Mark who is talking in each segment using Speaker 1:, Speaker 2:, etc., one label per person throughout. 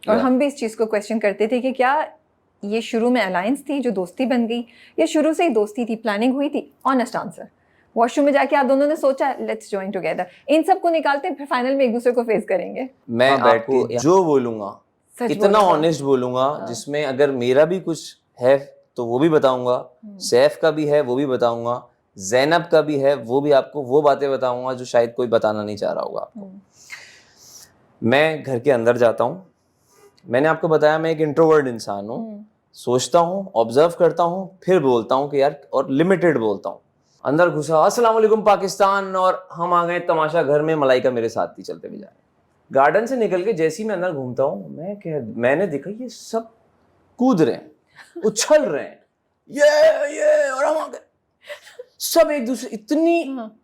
Speaker 1: और हम भी इस चीज़ को क्वेश्चन करते थे कि क्या ये शुरू में अलायंस थी जो दोस्ती बन गई, या शुरू से ही दोस्ती थी, प्लानिंग हुई थी? Honest answer. वॉशरूम में जाके आप दोनों ने सोचा लेट्स जॉइन टुगेदर, इन सब को निकालते हैं, फिर फाइनल में एक दूसरे को फेस करेंगे।
Speaker 2: मैं आपको जो बोलूंगा इतना ऑनेस्ट बोलूंगा जिसमें अगर मेरा भी कुछ है तो वो भी बताऊंगा, सैफ का भी है वो भी बताऊंगा, ज़ैनब का भी है वो भी आपको वो बातें बताऊंगा जो शायद कोई बताना नहीं चाह रहा होगा आपको। मैं घर के अंदर जाता हूँ, मैंने आपको बताया मैं एक इंट्रोवर्ट इंसान हूँ, सोचता हूँ, ऑब्जर्व करता हूँ, फिर बोलता हूँ कि यार, और लिमिटेड बोलता हूँ। अंदर घुसा, अस्सलाम वालेकुम पाकिस्तान, और हम आ गए तमाशा घर में, मलाइका मेरे साथ ही चलते भी जा रहे। गार्डन से निकल के जैसे ही मैं अंदर घूमता हूँ, मैंने देखा ये सब कूद रहे हैं, उछल रहे हैं, ये और हम आ गए, सब एक दूसरे, इतनी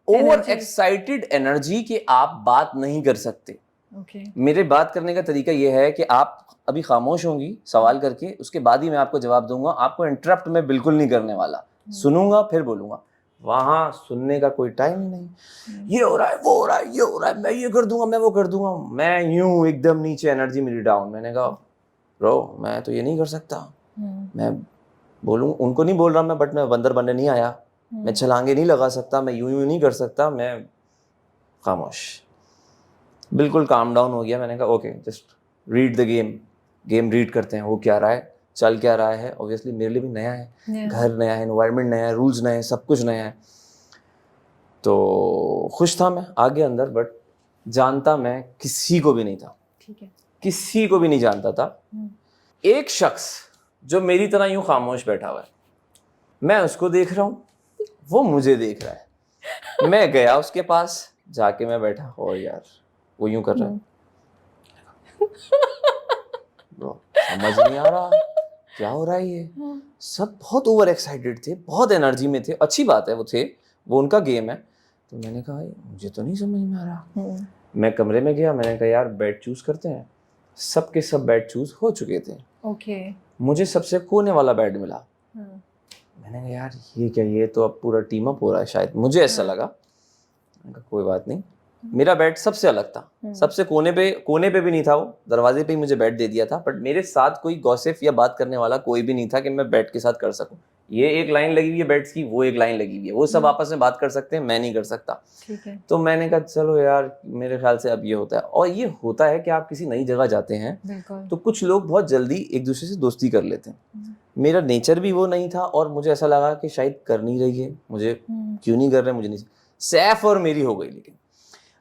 Speaker 2: ओवर एक्साइटेड एनर्जी कि आप बात नहीं कर सकते। मेरे बात करने का तरीका ये है कि आप अभी खामोश होंगी सवाल करके, उसके बाद ही मैं आपको जवाब दूंगा। आपको इंटरप्ट मैं बिल्कुल नहीं करने वाला, सुनूंगा फिर बोलूंगा। वहां सुनने का कोई टाइम ही नहीं, ये हो रहा है, वो हो रहा है, ये हो रहा है, मैं ये कर दूंगा, मैं वो कर दूंगा, मैं यूं एकदम नीचे, एनर्जी मेरी डाउन। मैंने कहा ब्रो मैं तो ये नहीं कर सकता, मैं बोलूँ उनको नहीं बोल रहा मैं, बट मैं बंदर बनने नहीं आया, मैं छलांगे नहीं लगा सकता, मैं यूं नहीं कर सकता। मैं खामोश, बिल्कुल काम डाउन हो गया। मैंने कहा okay, just read the game read करते हैं, वो क्या रहा है, चल क्या रहा है। ऑब्वियसली मेरे लिए भी नया है, घर नया है, एनवायरनमेंट नया है, रूल्स नए हैं, सब कुछ नया है। तो खुश था मैं, आगे अंदर, बट जानता मैं किसी को भी नहीं था, ठीक है, किसी को भी नहीं जानता था। एक शख्स जो मेरी तरह यूं खामोश बैठा हुआ है, मैं उसको देख रहा हूँ, वो मुझे देख रहा है। मैं गया उसके पास, जाके मैं बैठा, और यार वो यूं कर रहा है, समझ नहीं आ रहा क्या हो रहा है ये। सब बहुत ओवर एक्साइटेड थे, बहुत एनर्जी में थे, अच्छी बात है, वो उनका गेम है। तो मैंने कहा मुझे तो नहीं समझ में आ रहा। मैं कमरे में गया, मैंने कहा यार बेड चूज करते हैं। सबके सब बेड चूज हो चुके थे, मुझे सबसे कोने वाला बेड मिला। मैंने कहा यार ये क्या, ये तो अब पूरा टीम अप हो रहा है शायद, मुझे ऐसा लगा। मैंने कहा कोई बात नहीं, मेरा बेड सबसे अलग था, सबसे कोने पे भी नहीं था, वो दरवाजे पे ही मुझे बेड दे दिया था। बट मेरे साथ कोई गॉसिप या बात करने वाला कोई भी नहीं था कि मैं बेड के साथ कर सकूं। ये एक लाइन लगी हुई है बेड्स की, वो एक लाइन लगी हुई है, वो सब आपस में बात कर सकते हैं, मैं नहीं कर सकता। ठीक है। तो मैंने कहा चलो यार, मेरे ख्याल से अब ये होता है। और ये होता है कि आप किसी नई जगह जाते हैं तो कुछ लोग बहुत जल्दी एक दूसरे से दोस्ती कर लेते हैं। मेरा नेचर भी वो नहीं था, और मुझे ऐसा लगा कि शायद कर नहीं रही है, मुझे क्यों नहीं कर रहे, मुझे नहीं। सैफ और मेरी हो गई। लेकिन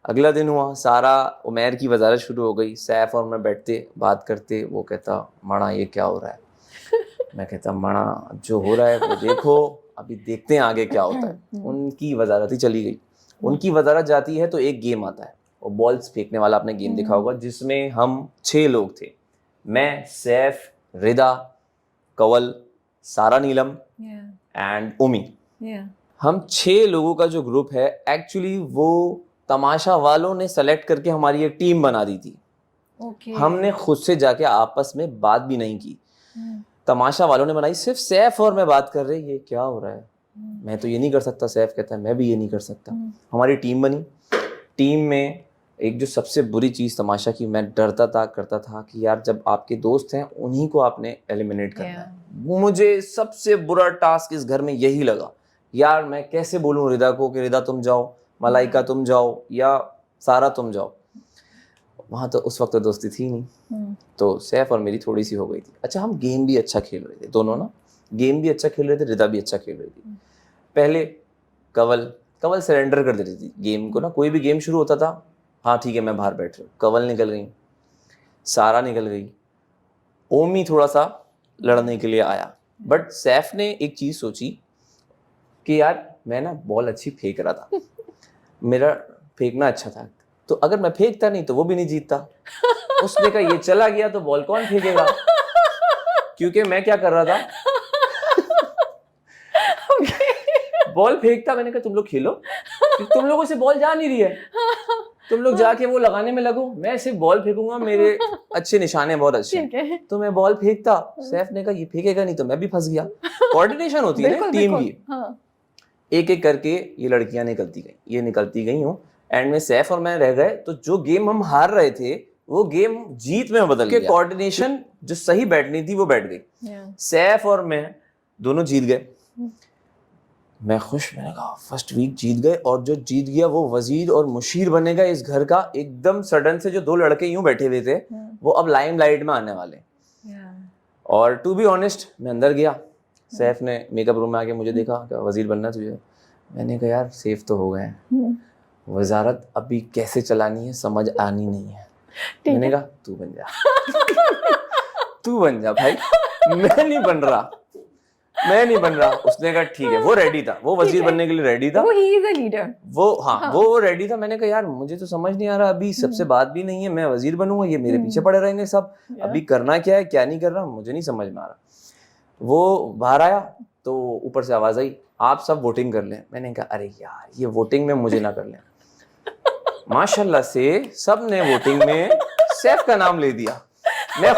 Speaker 2: अगला दिन हुआ, सारा उमैर की वजारत शुरू हो गई। सैफ और मैं बैठते बात करते, वो कहता मणा ये क्या हो रहा है, मैं कहता मणा जो हो रहा है वो देखो, अभी देखते हैं आगे क्या होता है। उनकी वजारत ही चली गई। उनकी वजारत जाती है तो एक गेम आता है, वो बॉल्स फेंकने वाला, आपने गेम देखा होगा, जिसमें हम 6 लोग थे, मैं, सैफ, रिदा, कवल, सारा नीलम एंड ओमी। हम 6 लोगों का जो ग्रुप है, एक्चुअली वो तमाशा वालों ने सेलेक्ट करके हमारी एक टीम बना दी थी। हमने खुद से जाके आपस में बात भी नहीं की, तमाशा वालों ने बनाई। सिर्फ सैफ और मैं बात कर रहे, ये क्या हो रहा है, मैं तो ये नहीं कर सकता। सैफ कहता है मैं भी ये नहीं कर सकता। हमारी टीम बनी। टीम में एक जो सबसे बुरी चीज़ तमाशा की, मैं डरता था, करता था कि यार जब आपके दोस्त हैं उन्हीं को आपने एलिमिनेट करना है। मुझे सबसे बुरा टास्क इस घर में यही लगा। यार मैं कैसे बोलूँ रिदा को कि रिदा तुम जाओ, मलाइका तुम जाओ, या सारा तुम जाओ। वहाँ तो उस वक्त तो दोस्ती थी नहीं। तो सैफ और मेरी थोड़ी सी हो गई थी। अच्छा, हम गेम भी अच्छा खेल रहे थे दोनों ना, गेम भी अच्छा खेल रहे थे, रिदा भी अच्छा खेल रही थी। पहले कवल सरेंडर कर देती थी गेम को ना, कोई भी गेम शुरू होता था, हाँ ठीक है मैं बाहर बैठ रही हूँ। कवल निकल गई, सारा निकल गई, ओमी थोड़ा सा लड़ने के लिए आया। बट सैफ ने एक चीज़ सोची कि यार मैं ना बॉल अच्छी फेंक रहा था, मेरा फेंकना अच्छा था, तो अगर मैं फेंकता नहीं तो वो भी नहीं जीतता। उसने कहा ये चला गया तो बॉल कौन फेंकेगा, क्योंकि मैं क्या कर रहा था बॉल फेंकता। मैंने कहा तुम लोग खेलो, तुम लोगों से बॉल जा नहीं रही है, तुम लोग जाके वो लगाने में लगो, मैं सिर्फ बॉल फेंकूंगा, मेरे अच्छे निशाने बहुत अच्छे। तो मैं बॉल फेंकता, सैफ ने कहा ये फेंकेगा नहीं, तो मैं भी फंस गया। कोऑर्डिनेशन होती है ना टीम की। एक एक करके ये लड़कियां निकलती गई, ये निकलती गई हूँ, एंड में सैफ और मैं रह गए। तो जो गेम हम हार रहे थे वो गेम जीत में बदल गया। कोऑर्डिनेशन जो सही बैठनी थी वो बैठ गई। सैफ और मैं दोनों जीत गए। मैं खुश, मैंने कहा फर्स्ट वीक जीत गए, और जो जीत गया वो वजीर और मुशीर बनेगा इस घर का। एकदम सडन से जो दो लड़के यूं बैठे हुए थे वो अब लाइमलाइट में आने वाले। और टू बी ऑनेस्ट मैं अंदर गया, सैफ ने मेकअप रूम में आके मुझे देखा, क्या वजीर बनना तुझे? मैंने कहा यार सेफ तो हो गए हैं, वजारत अभी कैसे चलानी है समझ आनी नहीं है। मैंने कहा तू बन जा तू बन जा भाई, मैं नहीं बन रहा। उसने कहा ठीक है, वो रेडी था, वो वजीर बनने के लिए रेडी था,
Speaker 1: वो ही इज अ लीडर,
Speaker 2: वो रेडी था। मैंने कहा यार मुझे तो समझ नहीं आ रहा, अभी सबसे बात भी नहीं है, मैं वजीर बनूंगा, ये मेरे पीछे पड़े रहेंगे सब, अभी करना क्या है क्या नहीं कर रहा मुझे नहीं समझ में आ रहा। वो बाहर आया तो ऊपर से आवाज आई आप सब वोटिंग कर लें। मैंने कहा अरे यार ये वोटिंग में मुझे ना कर लें। माशाल्लाह से सब ने वोटिंग में सैफ का नाम ले दिया। मैं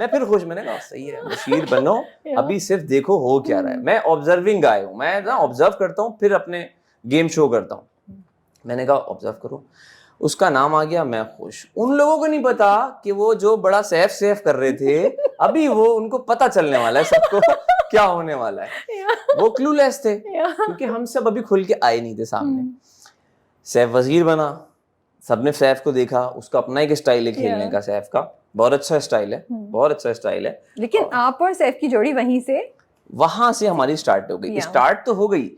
Speaker 2: फिर खुश, मैंने कहा सही है मुशीर बनो, अभी सिर्फ देखो हो क्या रहा है। मैं ऑब्जर्विंग गाय हूँ, मैं ना ऑब्जर्व करता हूँ फिर अपने गेम शो करता हूँ। मैंने कहा ऑब्जर्व करो, उसका नाम आ गया, मैं खुश। उन लोगों को नहीं पता कि वो जो बड़ा सैफ कर रहे थे अभी वो उनको पता चलने वाला है सबको क्या होने वाला है। वो क्लूलेस थे क्योंकि हम सब अभी खुल के आए नहीं थे सामने। सैफ वजीर बना, सबने सैफ को देखा, उसका अपना एक स्टाइल है खेलने का, सैफ का बहुत अच्छा स्टाइल है, बहुत अच्छा स्टाइल है।
Speaker 1: लेकिन आप और सैफ की जोड़ी वहां से
Speaker 2: हमारी स्टार्ट हो गई। स्टार्ट तो हो गई,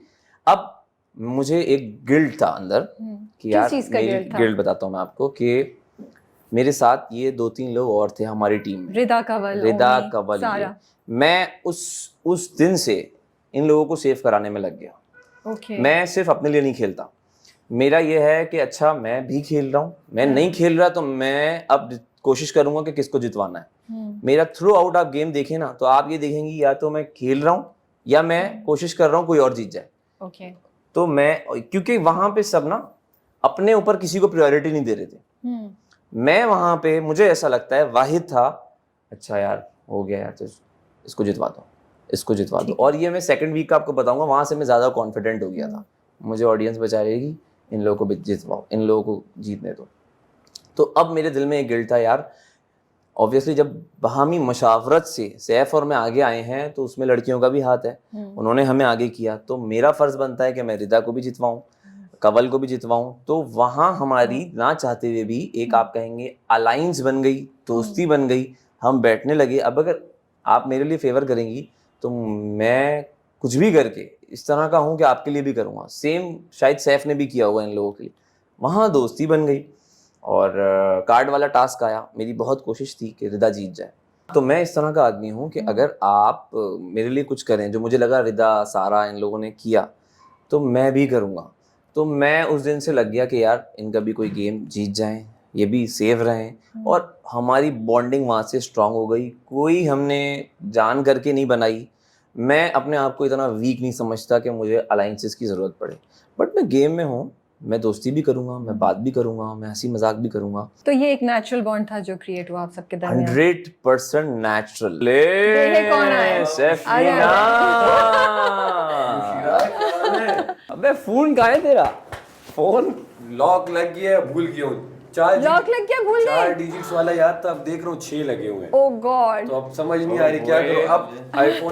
Speaker 2: अब मुझे एक गिल्ट था अंदर कि यार मेरी गिल्ट बताता हूँ मैं आपको कि मेरे साथ ये 2-3 लोग और थे हमारी टीम में, रिदा कवल, मैं उस दिन से इन लोगों को सेव कराने में लग गया। मैं सिर्फ अपने लिए नहीं खेलता, मेरा ये है कि अच्छा मैं भी खेल रहा हूँ, मैं नहीं खेल रहा तो मैं अब कोशिश करूंगा कि किसको जितवाना है। मेरा थ्रू आउट आप गेम देखें ना तो आप ये देखेंगी या तो मैं खेल रहा हूँ या मैं कोशिश कर रहा हूँ कोई और जीत जाए। तो मैं, क्योंकि वहां पे सब ना अपने ऊपर किसी को प्रायोरिटी नहीं दे रहे थे, मैं वहां पे मुझे ऐसा लगता है वाहिद था, अच्छा यार हो गया यार तो इसको जितवा दो। और ये मैं सेकंड वीक का आपको बताऊंगा, वहां से मैं ज्यादा कॉन्फिडेंट हो गया था, मुझे ऑडियंस बचा रहेगी, इन लोगों को भी जितवाओ, इन लोगों को जीतने दो। तो अब मेरे दिल में एक गिल्ट था यार, ऑब्वियसली जब बाहमी मशावरत से सैफ और मैं आगे आए हैं तो उसमें लड़कियों का भी हाथ है, उन्होंने हमें आगे किया, तो मेरा फर्ज बनता है कि मैं रिदा को भी जितवाऊं, कवल को भी जितवाऊं। तो वहां हमारी ना चाहते हुए भी एक आप कहेंगे अलायंस बन गई, दोस्ती बन गई, हम बैठने लगे। अब अगर आप मेरे लिए फेवर करेंगी तो मैं कुछ भी करके इस तरह का हूं कि आपके लिए भी करूंगा, सेम शायद सैफ ने भी किया होगा इन लोगों के लिए। वहां दोस्ती बन गई और कार्ड वाला टास्क आया, मेरी बहुत कोशिश थी कि रिदा जीत जाए। तो मैं इस तरह का आदमी हूँ कि अगर आप मेरे लिए कुछ करें, जो मुझे लगा रिदा सारा इन लोगों ने किया तो मैं भी करूँगा। तो मैं उस दिन से लग गया कि यार इनका भी कोई गेम जीत जाए, ये भी सेव रहें, और हमारी बॉन्डिंग वहाँ से स्ट्रांग हो गई। कोई हमने जान करके नहीं बनाई, मैं अपने आप को इतना वीक नहीं समझता कि मुझे अलायंसेस की ज़रूरत पड़े, बट मैं गेम में हूँ, मैं दोस्ती भी करूंगा, मैं बात भी करूंगा, मैं हंसी मजाक भी करूंगा।
Speaker 1: तो ये एक नेचुरल बॉन्ड था जो क्रिएट हुआ आप सबके दरमियान।
Speaker 2: 100% नेचुरल।
Speaker 1: कौन है?
Speaker 2: सैफीना। अबे फोन कहाँ है तेरा? फोन
Speaker 3: लॉक लग गया, भूल गया हूँ।
Speaker 1: लॉक लग गया, भूल गए?
Speaker 3: 4 डिजिट्स वाला याद था, अब देख रहा हूँ 6 लगे हुए हैं।
Speaker 1: ओह गॉड।
Speaker 3: तो अब समझ नहीं आ रही क्या करूँ। अब आईफोन